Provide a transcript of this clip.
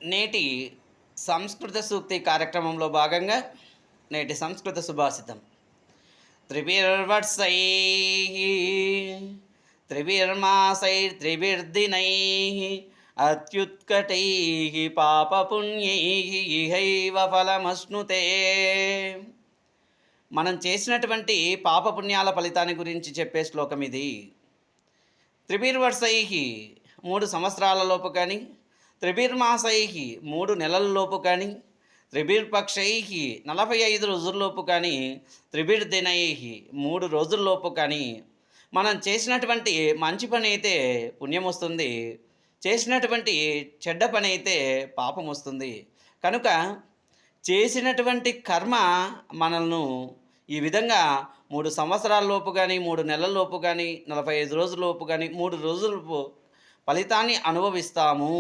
నేటి సంస్కృత సూక్తి కార్యక్రమంలో భాగంగా నేటి సంస్కృత సుభాషితం త్రిభిర్వర్షై త్రిభిర్మాసైర్త్రిభిర్దినై అత్యుత్కటై పాపపుణ్యై ఇహైవ ఫలమశ్నుతే. మనం చేసినటువంటి పాపపుణ్యాల ఫలితాన్ని గురించి చెప్పే శ్లోకం ఇది. త్రిభిర్వర్షై 3 సంవత్సరాలలోపు కానీ, త్రిభిర్మాసై 3 నెలలలోపు కానీ, త్రిభిర్పక్షై 45 రోజుల్లోపు కానీ, త్రిభిర్దినై 3 రోజుల్లోపు కానీ మనం చేసినటువంటి మంచి పని అయితే పుణ్యం వస్తుంది, చేసినటువంటి చెడ్డ పని అయితే పాపం వస్తుంది. కనుక చేసినటువంటి కర్మ మనల్ని ఈ విధంగా 3 సంవత్సరాల లోపు కానీ, 3 నెలల లోపు కానీ, 45 రోజుల లోపు కానీ, 3 రోజులపు ఫలితాన్ని అనుభవిస్తాము